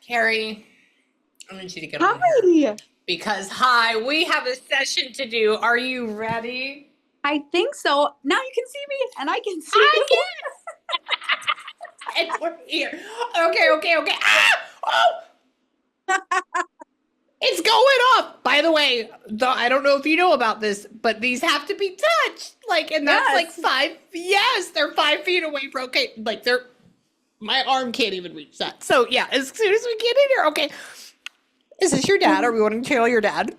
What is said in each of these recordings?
Carrie, I want you to get on here Hi. because, we have a session to do. Are you ready? I think so. Now you can see me and I can see I you. can. And we're here. Okay. Oh, it's going off. By the way, I don't know if you know about this, but these have to be touched. And that's like Yes. five. Yes, they're 5 feet away from. Okay, they're. My arm can't even reach that. So yeah, as soon as we get in here, okay. Is this your dad? Are we wanting to tell your dad?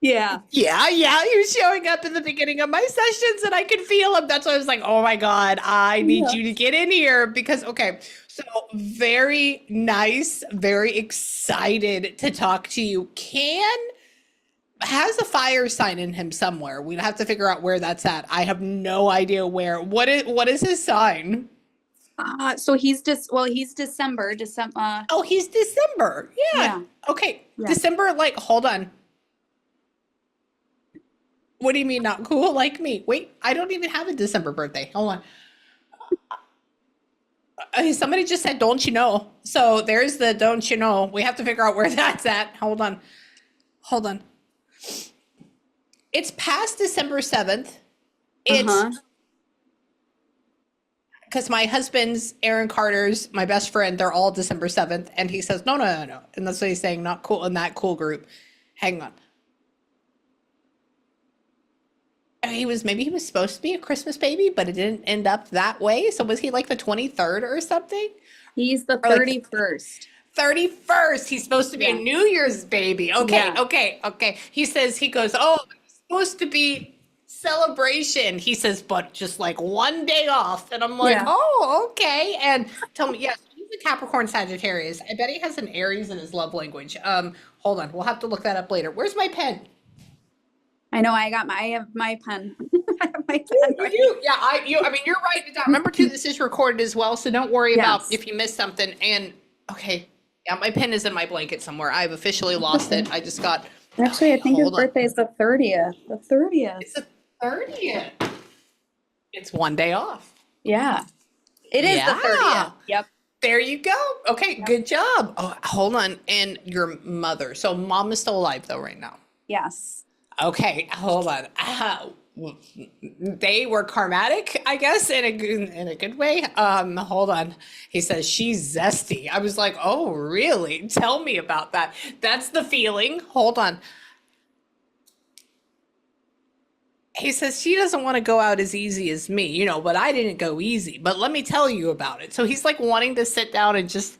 Yeah. Yeah. He was showing up in the beginning of my sessions and I could feel him. That's why I was like, oh my God, I need Yeah. you to get in here because, okay, so very nice, very excited to talk to you. Has a fire sign in him somewhere. We'd have to figure out where that's at. I have no idea where. What is his sign? So he's December. Oh, he's December. Yeah. Yeah. Okay. Yeah. December, hold on. What do you mean not cool like me? Wait, I don't even have a December birthday. Hold on. Somebody just said, don't you know? So there's the don't you know. We have to figure out where that's at. Hold on. It's past December 7th. It's Uh-huh. because my husband's, Aaron Carter's, my best friend, they're all December 7th. And he says, no. And that's what he's saying, not cool in that cool group. Hang on. Maybe he was supposed to be a Christmas baby, but it didn't end up that way. So was he like the 23rd or something? He's the Or like the 31st. 31st? He's supposed to be a Yeah. New Year's baby. Okay, Yeah. okay. He goes, oh, it's supposed to be celebration. He says, but just like one day off. And I'm like, Yeah. oh, okay. And tell me, yes, he's a Capricorn Sagittarius. I bet he has an Aries in his love language. Hold on. We'll have to look that up later. Where's my pen? I know I have my pen. I have my pen You ready. do. Yeah, I mean, you're writing it down. Remember too, this is recorded as well, so don't worry about Yes. if you miss something. And okay, yeah, my pen is in my blanket somewhere. I've officially That's lost okay. it. I just got, Actually, okay, I think his hold on. birthday is the 30th. The 30th. It's the 30th. It's one day off. Yeah. It is the Yeah. 30th. Yep. There you go. Okay, Yep. good job. Oh, hold on. And your mother. So mom is still alive though right now. Yes. Okay, hold on. They were karmatic, I guess, in a good way. Hold on. He says she's zesty. I was like, oh, really? Tell me about that. That's the feeling. Hold on. He says she doesn't want to go out as easy as me, but I didn't go easy. But let me tell you about it. So he's like wanting to sit down and just,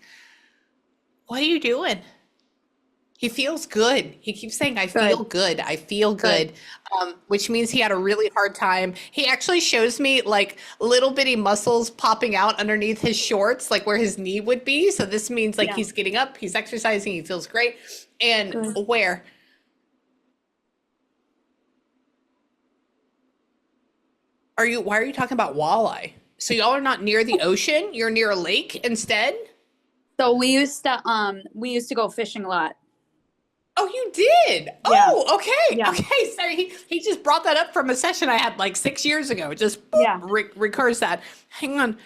what are you doing? He feels good. He keeps saying, I feel Good. good. I feel Good. good. Which means he had a really hard time. He actually shows me like little bitty muscles popping out underneath his shorts, like where his knee would be. So this means like Yeah. he's getting up, he's exercising, he feels great. And Good. where? Why are you talking about walleye? So y'all are not near the ocean? You're near a lake instead? So we used to go fishing a lot. Oh, you did. Yeah. Oh, okay. Yeah. Okay. Sorry. He just brought that up from a session I had like 6 years ago. It just boop, Yeah. recurs that. Hang on.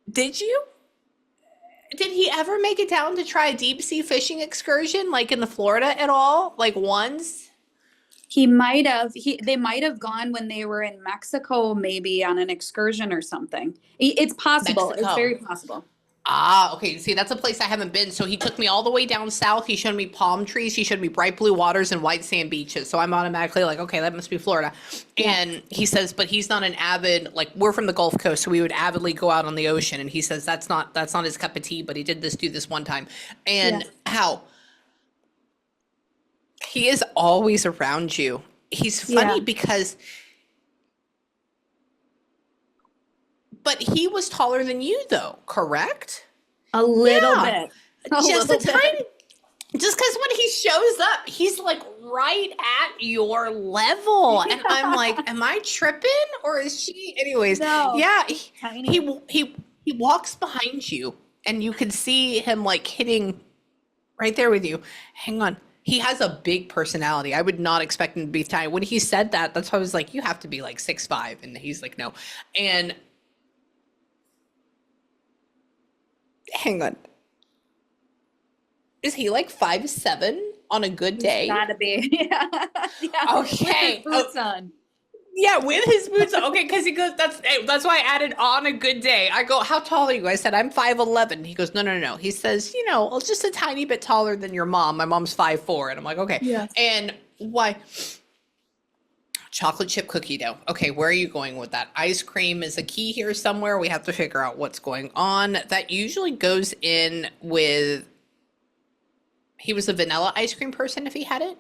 Did you? Did he ever make it down to try a deep sea fishing excursion like in the Florida at all? Like once? They might have gone when they were in Mexico, maybe on an excursion or something. It's possible. It's Mexico. very possible. Ah, okay. See, that's a place I haven't been. So he took me all the way down south. He showed me palm trees. He showed me bright blue waters and white sand beaches. So I'm automatically like, okay, that must be Florida. Yeah. And he says, but he's not an avid, like we're from the Gulf Coast, so we would avidly go out on the ocean. And he says that's not his cup of tea, but he did do this one time. Yeah. And how he is always around you. He's Yeah. funny because but he was taller than you though, correct? A little Yeah. bit. A Just a little bit. tiny, just because when he shows up, he's like right at your level. And I'm like, am I tripping or is she? Anyways, No. yeah, Tiny. he walks behind you and you can see him like hitting right there with you. Hang on. He has a big personality. I would not expect him to be tiny. When he said that, that's why I was like, you have to be like 6'5". And he's like, no. And Hang on. Is he like 5'7" on a good He's day? gotta be. Yeah. Yeah. With his Okay. Oh, boots on. yeah, with his boots. Okay, because he goes, that's why I added on a good day. I go, how tall are you? I said, I'm 5'11". He goes, no, no, no. He says, just a tiny bit taller than your mom. My mom's 5'4". And I'm like, okay. Yes. And why? Chocolate chip cookie dough. Okay, where are you going with that? Ice cream is a key here somewhere. We have to figure out what's going on. That usually goes in with, he was a vanilla ice cream person if he had it.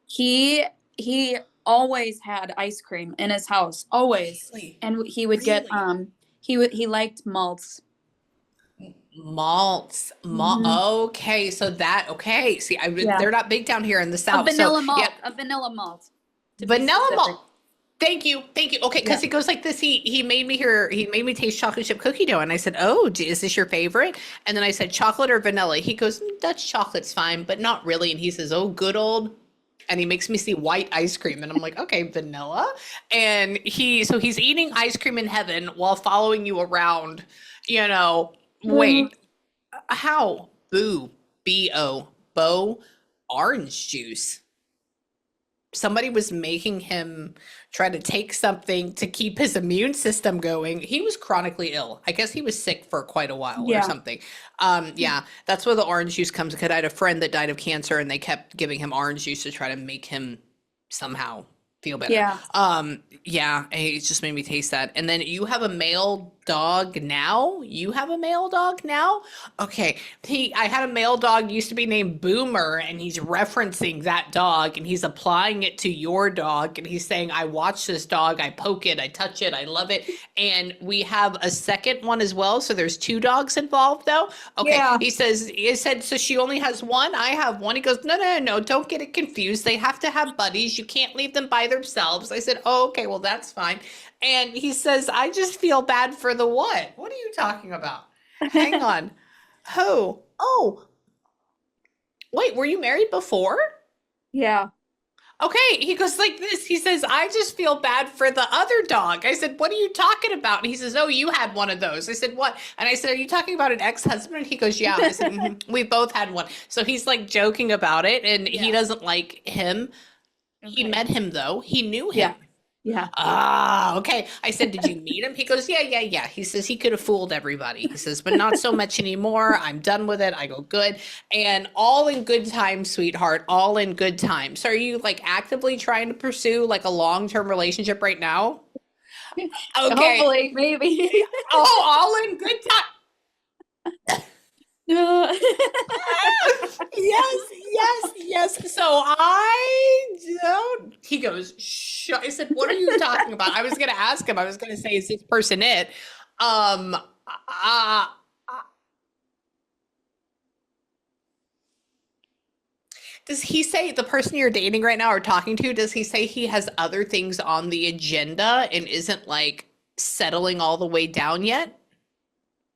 He always had ice cream in his house, always. Really? And he would get Really? he liked malts. Malts. Mhm. Okay, so okay. See, Yeah. they're not big down here in the A South. So, vanilla yeah, malt, a vanilla malt to be vanilla specific. malt. Thank you. Thank you. Okay, Yeah. because it goes like this. He made me taste chocolate chip cookie dough. And I said, oh, is this your favorite? And then I said, chocolate or vanilla? He goes, Dutch chocolate's fine, but not really. And he says, oh, good old. And he makes me see white ice cream. And I'm like, okay, vanilla. And so he's eating ice cream in heaven while following you around, you know, Mm. wait, how? Boo, B-O, Bo, orange juice. Somebody was making him try to take something to keep his immune system going. He was chronically ill. I guess he was sick for quite a while or Yeah. something. Yeah, that's where the orange juice comes. Because I had a friend that died of cancer, and they kept giving him orange juice to try to make him somehow feel better. Yeah. Yeah, it just made me taste that. And then you have a male dog now? You have a male dog now? Okay. I had a male dog used to be named Boomer, and he's referencing that dog and he's applying it to your dog, and he's saying, I watch this dog, I poke it, I touch it, I love it. And we have a second one as well. So there's two dogs involved though. Okay. Yeah. He said, so she only has one? I have one. He goes, no, no, no, no, don't get it confused. They have to have buddies. You can't leave them by themselves. I said, oh, okay, well, that's fine. And he says, I just feel bad for the what? What are you talking about? Hang on. Who? Oh, wait, were you married before? Yeah. Okay, he goes like this. He says, I just feel bad for the other dog. I said, what are you talking about? And he says, oh, you had one of those. I said, what? And I said, are you talking about an ex-husband? And he goes, yeah. I said, we both had one. So he's like joking about it, and he Yeah. doesn't like him. He Okay. met him though. He knew him. Yeah. Yeah. Ah, okay. I said, did you meet him? He goes, yeah, yeah, yeah. He says he could have fooled everybody. He says, but not so much anymore. I'm done with it. I go, good. And all in good time, sweetheart. All in good time. So are you like actively trying to pursue like a long-term relationship right now? Okay. Hopefully, maybe. Oh, all in good time. No. Yes, yes, yes. So I don't. He goes, I said, what are you talking about? I was going to ask him. I was going to say, is this person it? Uh, uh, does he say the person you're dating right now or talking to, does he say he has other things on the agenda and isn't like settling all the way down yet?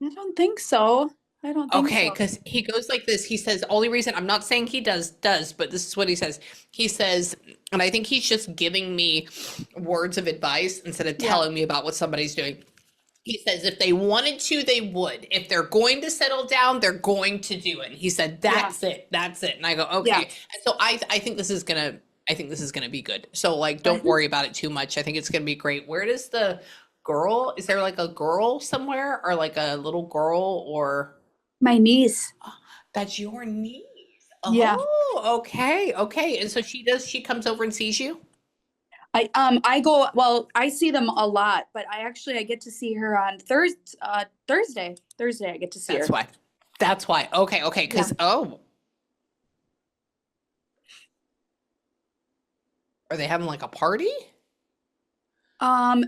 I don't think so. I don't think Okay, so. because he goes like this. He says, only reason I'm not saying he does, but this is what he says. He says, and I think he's just giving me words of advice instead of Yeah. telling me about what somebody's doing. He says, if they wanted to, they would. If they're going to settle down, they're going to do it. And he said, that's it. That's it. And I go, okay. Yeah. And so I think this is gonna be good. So like, don't Mhm. worry about it too much. I think it's gonna be great. Where does the girl, is there like a girl somewhere or like a little girl or? My niece. That's your niece. Yeah. Oh, okay, okay. And so she comes over and sees you? I go, well, I see them a lot, but I get to see her on Thursday. Thursday I get to see That's her. why. That's why. Okay, okay. Because are they having like a party?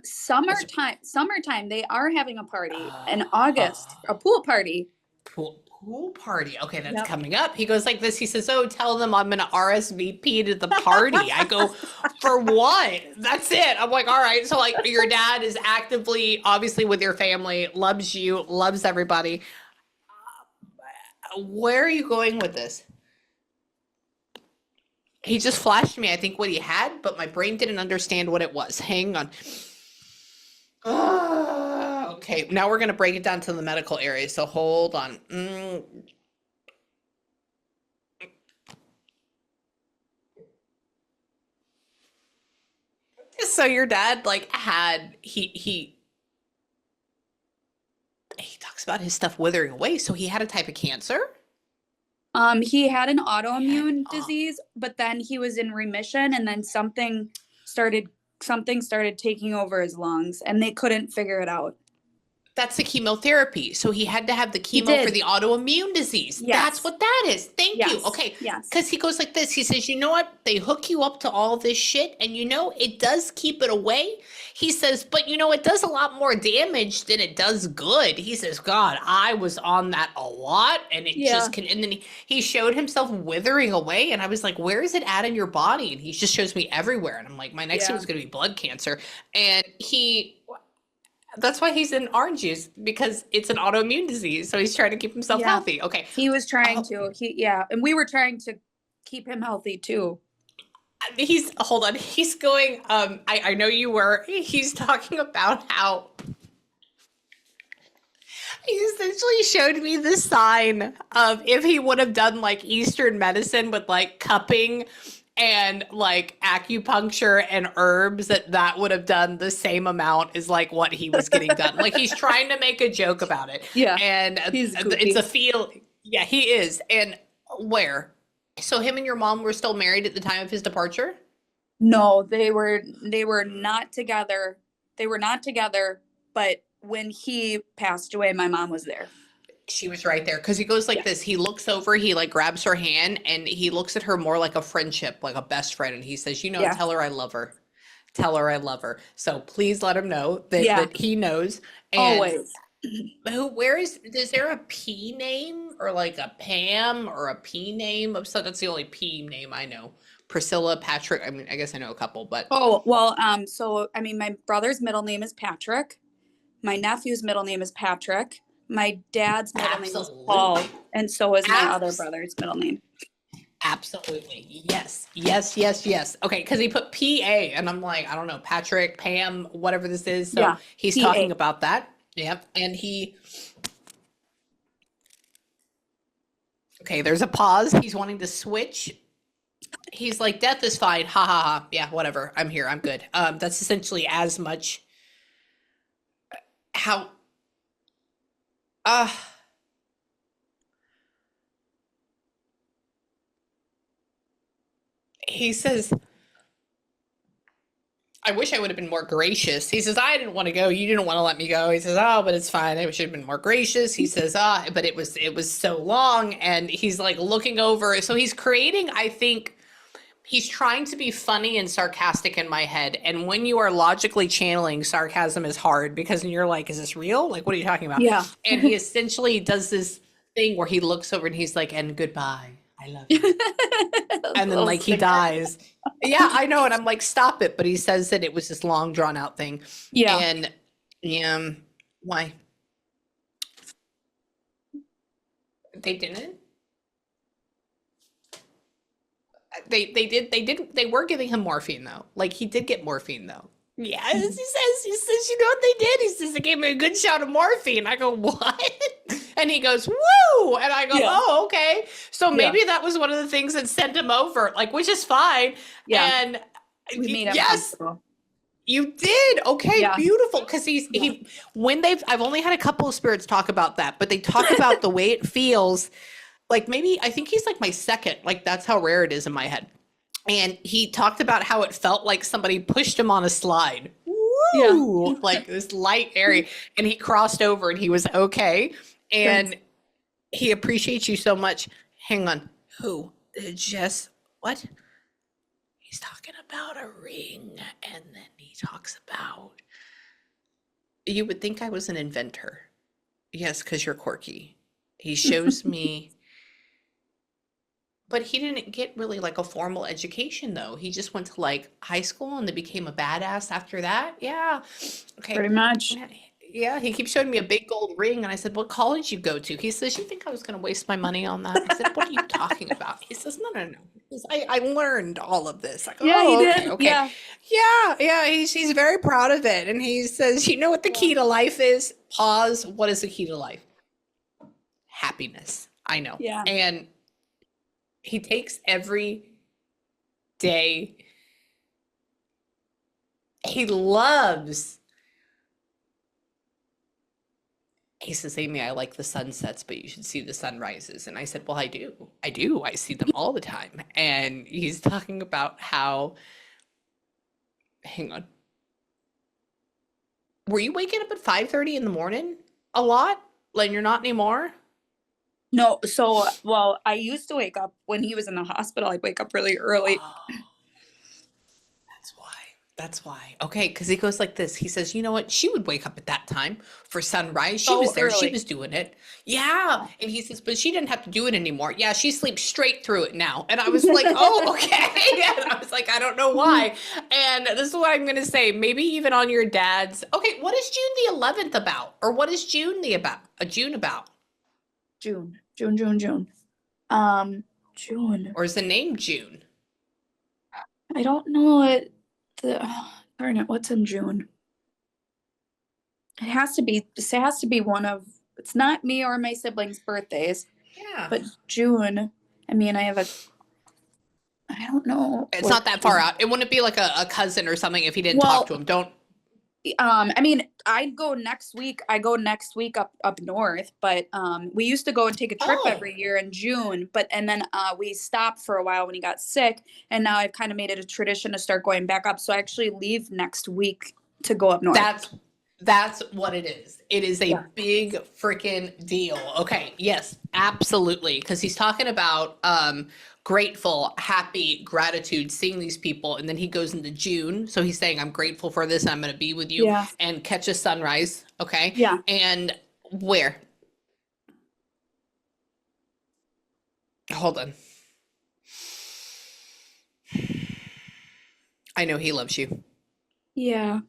Summertime they are having a party in August, a pool party. Pool party. Okay, that's Yep. coming up. He goes like this. He says, "Oh, tell them I'm gonna RSVP to the party." I go, "For what?" That's it. I'm like, "All right." So like, your dad is actively, obviously, with your family, loves you, loves everybody. Where are you going with this? He just flashed me, I think, what he had, but my brain didn't understand what it was. Hang on. Okay, now we're going to break it down to the medical area. So hold on. So your dad like had he talks about his stuff withering away. So he had a type of cancer. He had an He had autoimmune disease, but then he was in remission, and then started something started taking over his lungs, and they couldn't figure it out. That's the chemotherapy. So he had to have the He chemo for did. the autoimmune disease. That's Yes. what that is. Thank you. Yes. Okay. Yes. Because he goes like this. He says, you know what? They hook you up to all this shit, and it does keep it away. He says, but it does a lot more damage than it does good. He says, God, I was on that a lot, and it Yeah. just can. And then he showed himself withering away, and I was like, where is it at in your body? And he just shows me everywhere. And I'm like, my next one Yeah. is going to be blood cancer. And that's why he's in orange juice, because it's an autoimmune disease. So he's trying to keep himself Yeah. healthy. Okay. He was trying Oh, to. And we were trying to keep him healthy too. hold on. He's going, I know you were, he's talking about how he essentially showed me the sign of if he would have done like Eastern medicine with like cupping and like acupuncture and herbs, that would have done the same amount as like what he was getting done. Like he's trying to make a joke about it. Yeah. And He's it's goofy. a feel. Yeah, he is. And where? So him and your mom were still married at the time of his departure? No, they were not together. They were not together, but when he passed away, my mom was there. She was right there, because he goes like Yeah. this. He looks over, he like grabs her hand, and he looks at her more like a friendship, like a best friend. And he says, Yeah. tell her I love her. Tell her I love her. So please let him know that, Yeah. that he knows. And Always. is there a P name or like a Pam or a P name of, so that's the only P name I know. Priscilla, Patrick. I mean, I guess I know a couple, but Oh, well, so I mean, my brother's middle name is Patrick. My nephew's middle name is Patrick. My dad's middle name is Paul, absolutely. and so is my other Abs- brother's middle name. Absolutely. Yes. Yes. Yes. Yes. Okay. Because he put PA, and I'm like, I don't know, Patrick, Pam, whatever this is. So Yeah, he's PA. talking about that. Yep. And okay, there's a pause. He's wanting to switch. He's like, death is fine. Ha ha ha. Yeah, whatever. I'm here. I'm good. That's essentially as much how, uh, he says, I wish I would have been more gracious. He says, I didn't want to go. You didn't want to let me go. He says, oh, but it's fine. I should have been more gracious. He says, but it was so long. And he's like looking over. So he's creating, I think he's trying to be funny and sarcastic in my head. And when you are logically channeling, sarcasm is hard, because you're like, is this real? Like, what are you talking about? Yeah. And he essentially does this thing where he looks over and he's like, and goodbye. I love you. And then like he dies. Yeah, I know. And I'm like, stop it. But he says that it was this long drawn out thing. Yeah. And why? They didn't? They were giving him morphine though. Like he did get morphine though. Yes, he says, you know what they did? He says, they gave me a good shot of morphine. I go, what? And he goes, woo! And I go, Yeah. oh, okay. So Yeah. maybe that was one of the things that sent him over, like, which is fine. Yeah. And We made him yes, comfortable. you did. Okay, Yeah. beautiful. Because I've only had a couple of spirits talk about that, but they talk about the way it feels. Like maybe, I think he's like my second, like that's how rare it is in my head. And he talked about how it felt like somebody pushed him on a slide. Woo! Yeah. Like this light area. And he crossed over and he was okay. And Thanks. he appreciates you so much. Hang on. Who? Jess, what? He's talking about a ring. And then he talks about, you would think I was an inventor. Yes, because you're quirky. He shows me. But he didn't get really like a formal education though. He just went to like high school and then became a badass after that. Yeah. Okay. Pretty much. Yeah, he keeps showing me a big gold ring, and I said, "What college you go to?" He says, "You think I was going to waste my money on that?" I said, "What are you talking about?" He says, "No, no, no." He says, I learned all of this. I go, Yeah, he "Oh, okay, did. okay." Yeah. Yeah, yeah, he's very proud of it, and he says, "You know what the Yeah. key to life is?" Pause. What is the key to life? Happiness. I know. Yeah. And he takes every day. He loves. He says, "Amy, I like the sunsets, but you should see the sunrises." And I said, "Well, I do. I do. I see them all the time." And he's talking about how, hang on, were you waking up at 5:30 in the morning a lot? Like you're not anymore? No, so well, I used to wake up when he was in the hospital. I'd wake up really early. Oh, that's why. That's why. Okay, because he goes like this. He says, "You know what? She would wake up at that time for sunrise. She So was there. She early. was doing it." Yeah. Yeah. And he says, "But she didn't have to do it anymore." Yeah, she sleeps straight through it now. And I was like, "Oh, okay." And I was like, "I don't know why." And this is what I'm going to say. Maybe even on your dad's. Okay, what is June the 11th about? Or what is June about? June, June, June, June. June. Or is the name June? I don't know what the darn it, what's in June? It has to be one of, it's not me or my siblings' birthdays, Yeah. but June. I mean, I don't know It's what not that far June. out. It wouldn't be like a cousin or something if he didn't talk Well, to him. Don't. I mean, I go next week. I go next week up north, but we used to go and take a trip Oh. every year in June, but and then we stopped for a while when he got sick, and now I've kind of made it a tradition to start going back up. So I actually leave next week to go up north. That's what it is. It is a Yeah. big freaking deal. Okay, yes, absolutely. Because he's talking about grateful, happy, gratitude, seeing these people, and then he goes into June. So he's saying, "I'm grateful for this. I'm going to be with you Yeah. and catch a sunrise." Okay, Yeah. and where? Hold on. I know he loves you. Yeah.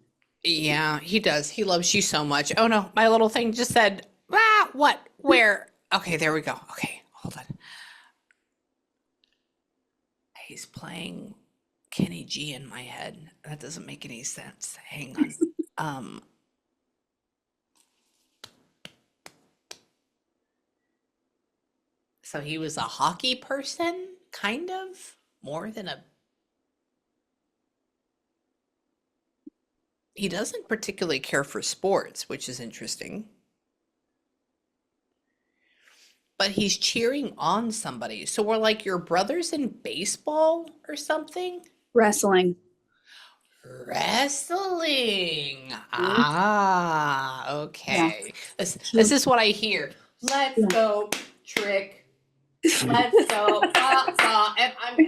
Yeah, he does. He loves you so much. Oh no, my little thing just said, "Ah, what? Where?" Okay, there we go. Okay, hold on. He's playing Kenny G in my head. That doesn't make any sense. Hang on. Um, so he was a hockey person, kind of, more than a. He doesn't particularly care for sports, which is interesting. But he's cheering on somebody. So we're like your brothers in baseball or something? Wrestling. Wrestling. Mhm. Ah, Yeah. okay. This is what I hear. Let's Yeah. go, trick. Let's go. And I'm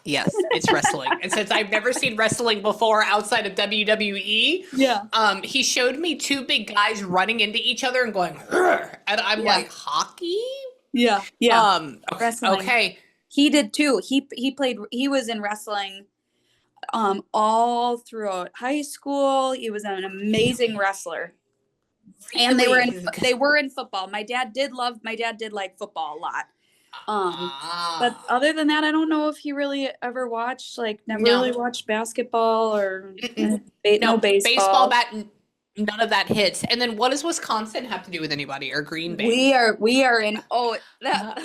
yes, it's wrestling. And since I've never seen wrestling before outside of WWE, Yeah. he showed me two big guys running into each other and going, "Rrr," and I'm Yeah. like, hockey? Yeah. Yeah. Okay, Wrestling. okay. He did too. He was in wrestling all throughout high school. He was an amazing wrestler. And Really? they were in football. My dad did like football a lot. But Ah, other than that, I don't know if he really ever watched, like, never no. really watched basketball or Mm-mm. no No, baseball baseball. bat, none of that hits. And then what does Wisconsin have to do with anybody or Green Bay? We are in, oh, that,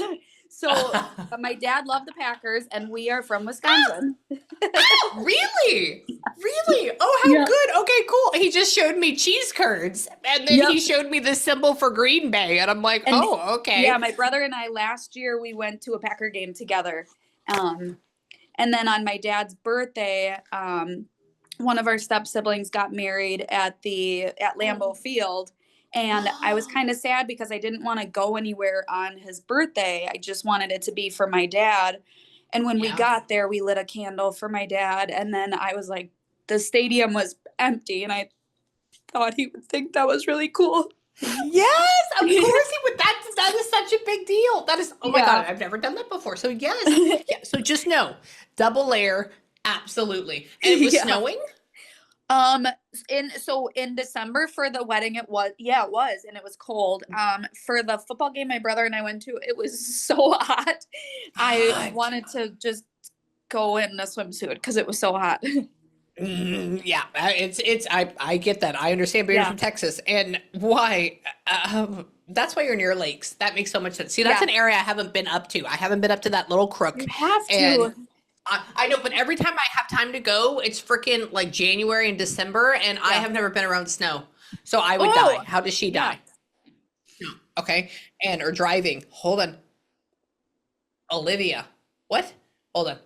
so Oh, my dad loved the Packers and we are from Wisconsin. really? Really? Oh, how Yeah. good. Okay, cool. He just showed me cheese curds and then Yep. he showed me the symbol for Green Bay. And I'm like, And oh, yeah, okay. my brother and I last year we went to a Packer game together. Um, and then on my dad's birthday, one of our step siblings got married at Lambeau Field. And I was kind of sad because I didn't want to go anywhere on his birthday. I just wanted it to be for my dad. And when we Yeah. got there, we lit a candle for my dad. And then I was like, the stadium was empty. And I thought he would think that was really cool. Yes, of course he would. That is such a big deal. That is, oh my God, Yeah. I've never done that before. So yes. Yeah, so just know, double layer, absolutely. And it was Yeah. snowing? Um, in December for the wedding, it was, and it was cold. For the football game my brother and I went to, it was so hot. I Hot. wanted to just go in a swimsuit because it was so hot. Yeah, I get that. I understand, but you're Yeah, from Texas, and why? That's why you're near lakes. That makes so much sense. See, that's yeah, an area I haven't been up to. I haven't been up to that little crook, you have and to. I know. But every time I have time to go, it's freaking like January and December, and I Yeah. have never been around snow, so I would die. Oh, How does she yeah. die? No. Okay, and or driving. Hold on, Olivia. What? Hold on.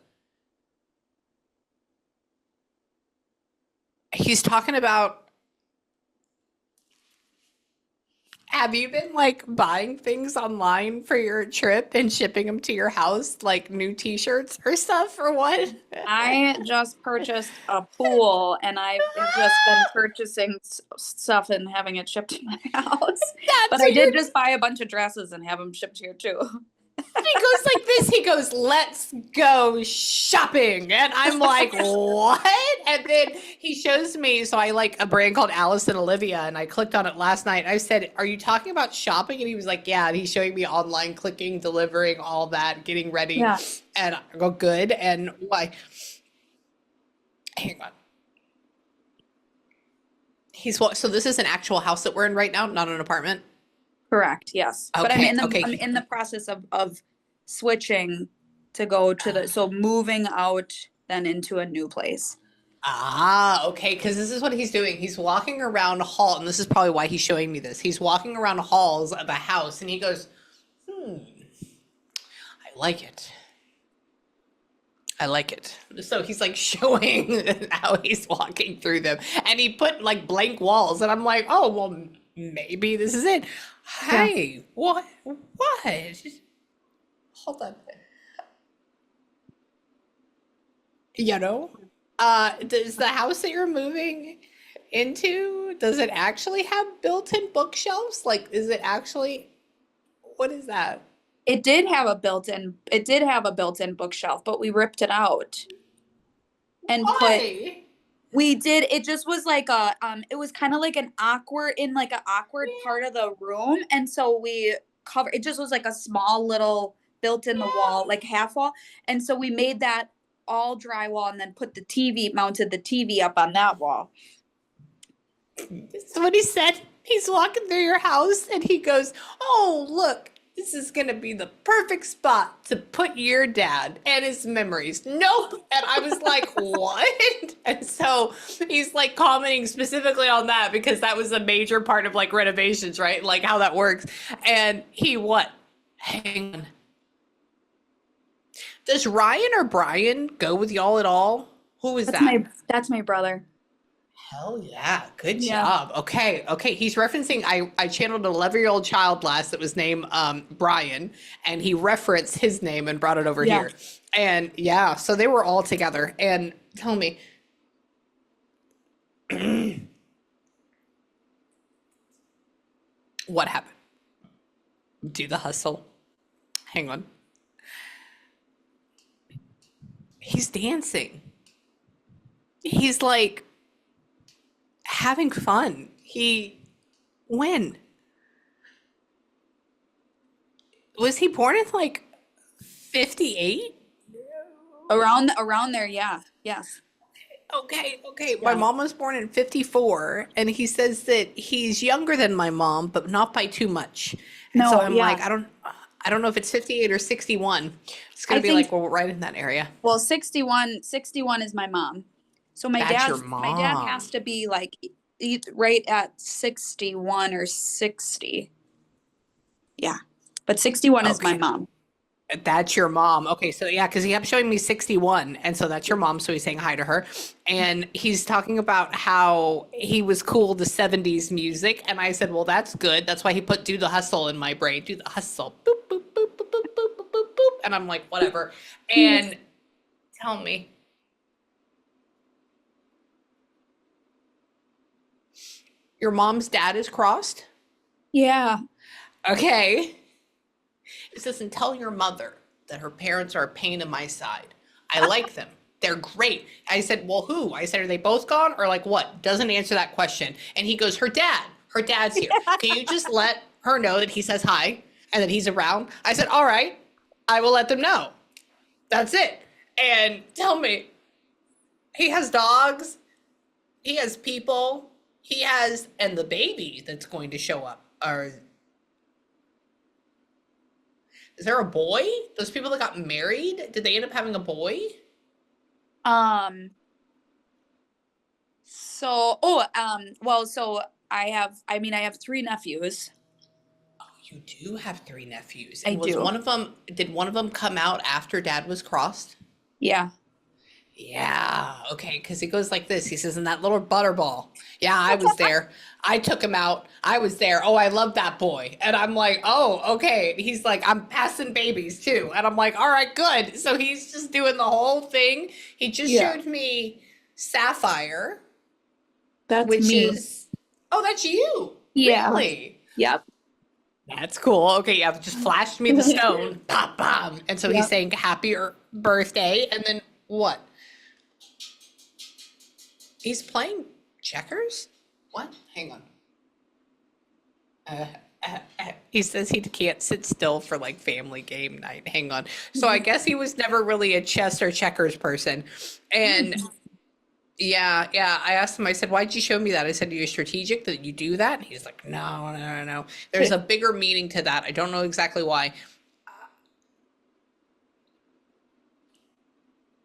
He's talking about. Have you been like buying things online for your trip and shipping them to your house, like new t-shirts or stuff, or what? I just purchased a pool, and I have just been purchasing stuff and having it shipped to my house. But That's I what did you're. just buy a bunch of dresses and have them shipped here too. He goes like this. He goes, "Let's go shopping," and I'm like, "What?" And then he shows me. So I like a brand called Alice and Olivia, and I clicked on it last night. I said, "Are you talking about shopping?" And he was like, "Yeah." And he's showing me online, clicking, delivering, all that, getting ready, Yeah, and I go, "Good." And why? Hang on. So this is an actual house that we're in right now, not an apartment. correct. Yes, but Okay, I'm okay. in the process of switching to go to so moving out then into a new place. Okay, because this is what he's doing. He's walking around a hall, and this is probably why he's showing me this. He's walking around halls of a house, and he goes, "Hmm, I like it. I like it." So he's like showing how he's walking through them, and he put like blank walls, and I'm like, "Oh, well, maybe this is it." Yeah. Hey, what? What? Hold on. You know, does the house that you're moving into, does it actually have built-in bookshelves? Like, is it actually, what is that? It did have a built-in bookshelf, but we ripped it out and put Why? we did it just was like a it was kind of like an awkward in like an awkward part of the room, and so we covered it just was like a small little built in the wall, like half wall, and so we made that all drywall and then put the TV mounted the TV up on that wall. This is what he said. He's walking through your house and he goes, "Oh, look, this is going to be the perfect spot to put your dad and his memories." Nope. And I was like, "What?" And so he's like commenting specifically on that because that was a major part of like renovations, right? Like how that works. And he what? Hang on. Does Ryan or Brian go with y'all at all? Who is that? That's my brother. Hell yeah. Good Yeah. job. Okay. Okay. He's referencing, I channeled an 11-year-old child last that was named Brian, and he referenced his name and brought it over Yeah. here. And yeah, so they were all together. And tell me, what happened? Do the hustle. Hang on. He's dancing. He's like having fun. When? Was he born in like 58? Around there, yeah. Yes. Okay, okay. My Yeah. mom was born in 54, and he says that he's younger than my mom, but not by too much. And so No, I'm like, yeah. I don't know if it's 58 or 61. It's I gonna be think like, well, we're right in that area. Well, 61 is my mom. So That's your my dad mom. has to be like right at 61 or 60. Yeah. But 61 is my Okay. mom. That's your mom. Okay, so yeah, because he kept showing me 61, and so that's your mom. So he's saying hi to her, and he's talking about how he was cool to 70s music, and I said, well, that's good. That's why he put "Do the Hustle" in my brain. Do the hustle, boop boop boop boop boop boop boop boop boop, and I'm like, whatever. And tell me, your mom's dad is crossed. Yeah. Okay, it says, and tell your mother that her parents are a pain in my side. I like them, They're great. I said, well, who? I said, are they both gone or like what? Doesn't answer that question. And he goes, her dad. Her dad's here. Can you just let her know that he says hi and that he's around? I said, all right, I will let them know. That's it. And tell me, he has dogs, he has people, he has, and the baby that's going to show up. Or is there a boy? Those people that got married, did they end up having a boy? Um, well, so I have three nephews. You do have three nephews. I And was do. one of them, did one of them come out after dad was crossed? Yeah. Yeah, okay, because he goes like this. He says, in that little butterball. Yeah, I was there. I took him out. I was there. Oh, I love that boy. And I'm like, oh, okay. He's like, I'm passing babies too. And I'm like, all right, good. So he's just doing the whole thing. He just Yeah. showed me Sapphire, That's which me. is, oh, that's you. Yeah. Really? Yep. That's cool. Okay, yeah, just flashed me the stone. Pop, pop. And so he's Yep. saying happy birthday. And then what? He's playing checkers? What? Hang on. He says he can't sit still for like family game night. Hang on. So I guess he was never really a chess or checkers person. And yeah, I asked him, I said, why'd you show me that? I said, are you strategic that you do that? And he's like, no. There's a bigger meaning to that. I don't know exactly why.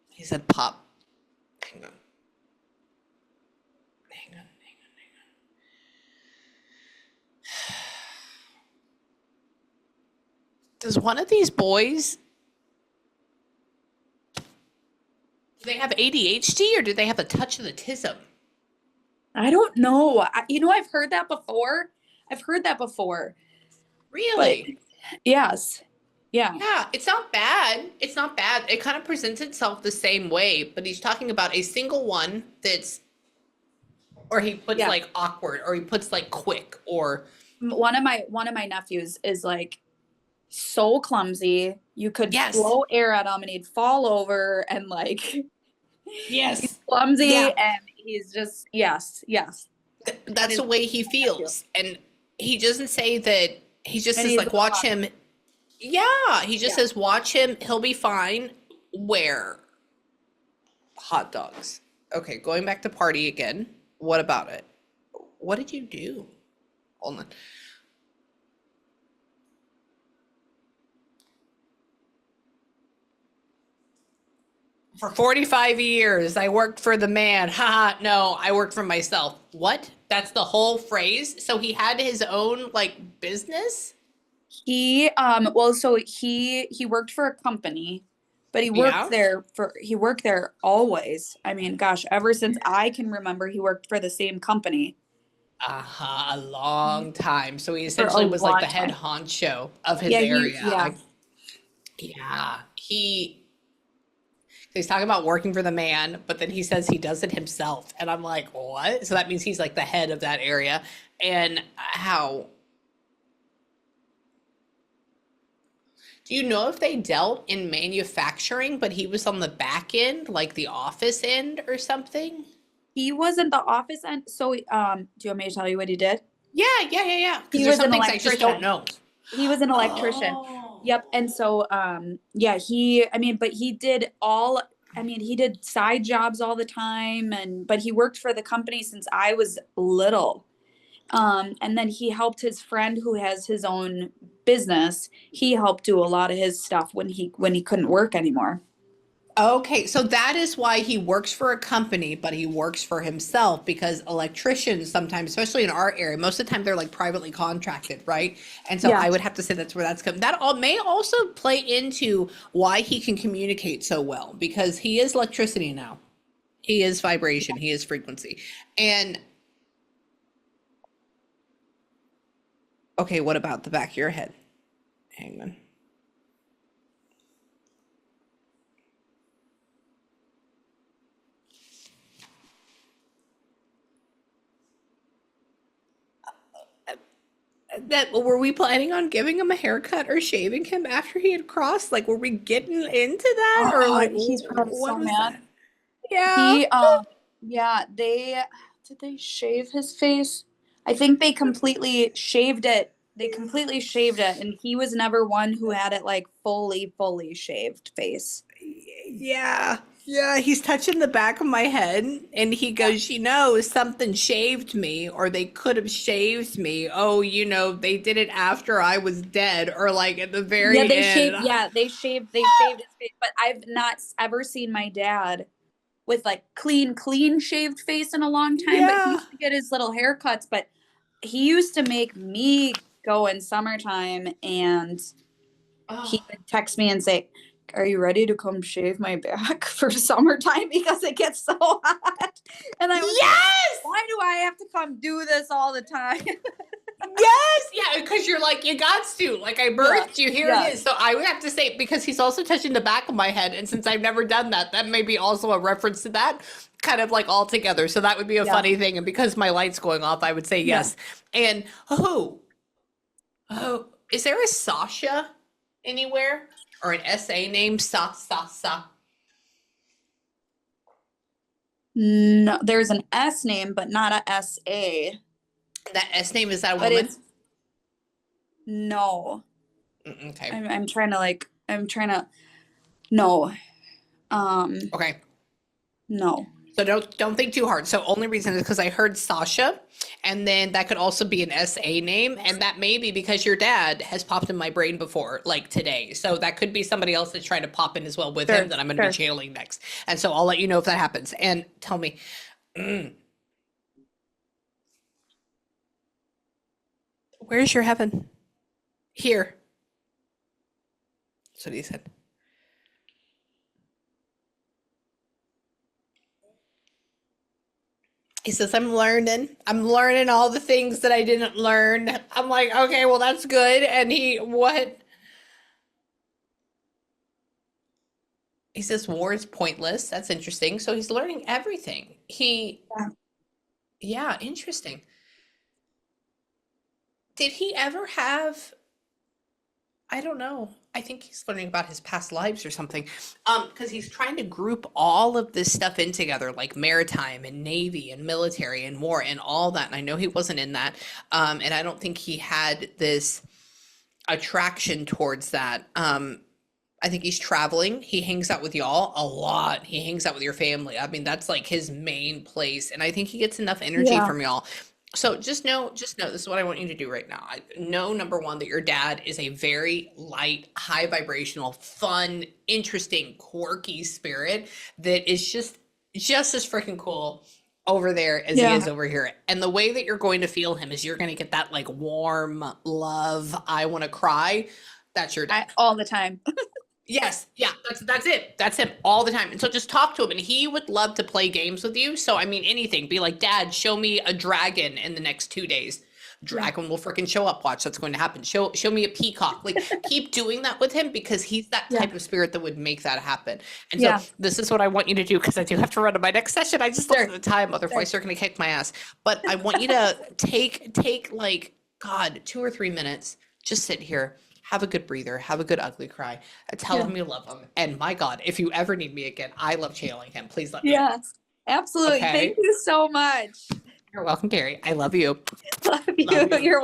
He said, pop. Hang on. Does one of these boys, do they have ADHD or do they have a touch of autism? I don't know. I've heard that before. Really? Yes. Yeah. Yeah, it's not bad. It's not bad. It kind of presents itself the same way, but he's talking about a single one that's, or he puts Yeah. like awkward, or he puts like quick, or One of my nephews is like so clumsy. You could Yes. blow air at him and he'd fall over and like yes, clumsy Yeah. and he's just yes. That's the way he feels. And he doesn't say that, he just And says he's like, watch him. Yeah, he just Yeah. says, watch him. He'll be fine. Where? Hot dogs. Okay, going back to party again. What about it? What did you do? Hold on. For 45 years, I worked for the man. Haha, no, I worked for myself. What? That's the whole phrase? So he had his own like business? He he worked for a company, but he Yeah. worked there always. I mean, gosh, ever since I can remember he worked for the same company. A long time. So he For a essentially was like long the head time. honcho of his Yeah, area. yeah. Yeah. He's talking about working for the man, but then he says he does it himself. And I'm like, what? So that means he's like the head of that area. And how? Do you know if they dealt in manufacturing, but he was on the back end, like the office end or something? He wasn't the office end. So, do you want me to tell you what he did? Yeah. He Because there's was some an things I just don't electrician. know. He was an electrician. Oh. Yep. And so, but he did side jobs all the time but he worked for the company since I was little. And then he helped his friend who has his own business. He helped do a lot of his stuff when he couldn't work anymore. Okay, so that is why he works for a company, but he works for himself because electricians sometimes, especially in our area, most of the time they're like privately contracted, right? And so Yeah. I would have to say that's where that's come. That all may also play into why he can communicate so well because he is electricity now. He is vibration, he is frequency. And okay, what about the back of your head? Hang on. That were we planning on giving him a haircut or shaving him after he had crossed? Like, were we getting into that, or like He's probably what so was mad. that? Yeah. He yeah, they shave his face? I think they completely shaved it. They completely shaved it, and he was never one who had it like fully shaved face. Yeah. Yeah, he's touching the back of my head and he Yeah. goes, something shaved me or they could have shaved me. Oh, they did it after I was dead or like at the Yeah, very they end. shaved. Yeah, they shaved his face. But I've not ever seen my dad with like clean shaved face in a long time. But he Yeah. used to get his little haircuts. But he used to make me go in summertime, and he Oh. would text me and say, "Are you ready to come shave my back for summertime because it gets so hot?" And I was like, Yes! "Why do I have to come do this all the time?" Yes, yeah, because you're like, you got to. Like, I Yeah. birthed you, here it Yeah. is. So I would have to say, because he's also touching the back of my head, and since I've never done that, that may be also a reference to that, kind of like all together. So that would be a Yeah. funny thing. And because my light's going off, I would say Yeah. yes. And oh, is there a Sasha anywhere? Or an SA name? Sa. No, there's an S name, but not a SA. That S name, is that a But woman? it's no. Okay. I'm trying to no. Okay. No. So don't think too hard. So only reason is because I heard Sasha, and then that could also be an SA name, and that may be because your dad has popped in my brain before, like today. So that could be somebody else that's trying to pop in as well with Sure, him that I'm going to be sure. channeling next. And so I'll let you know if that happens. And tell me, where's your heaven? Here. That's what he said. He says, I'm learning. I'm learning all the things that I didn't learn. I'm like, okay, well, that's good. And what? He says war is pointless. That's interesting. So he's learning everything. Yeah. Yeah, interesting. Did he ever have, I don't know. I think he's learning about his past lives or something. Because he's trying to group all of this stuff in together, like maritime and navy and military and war and all that. And I know he wasn't in that. And I don't think he had this attraction towards that. I think he's traveling. He hangs out with y'all a lot. He hangs out with your family. I mean, that's like his main place. And I think he gets enough energy Yeah. from y'all. So just know, this is what I want you to do right now. I know, number one, that your dad is a very light, high vibrational, fun, interesting, quirky spirit that is just as freaking cool over there as he Yeah. is over here. And the way that you're going to feel him is you're going to get that like warm love, I want to cry. That's your dad. All the time. Yes, yeah, that's it. That's him all the time. And so just talk to him, and he would love to play games with you. So I mean, anything. Be like, Dad, show me a dragon in the next 2 days. Dragon will freaking show up. Watch, that's going to happen. Show me a peacock. Like, keep doing that with him because he's that Yeah. type of spirit that would make that happen. And Yeah. so this is what I want you to do because I do have to run to my next session. I just looked Sure. at the time, otherwise they're going to kick my ass. But I want you to take like, God, 2 or 3 minutes. Just sit here. Have a good breather, have a good ugly cry, tell Yeah. him you love him. And my God, if you ever need me again, I love channeling him. Please let me know. Yes. Absolutely. Okay. Thank you so much. You're welcome, Carrie. I love you. Love you. Love you. You're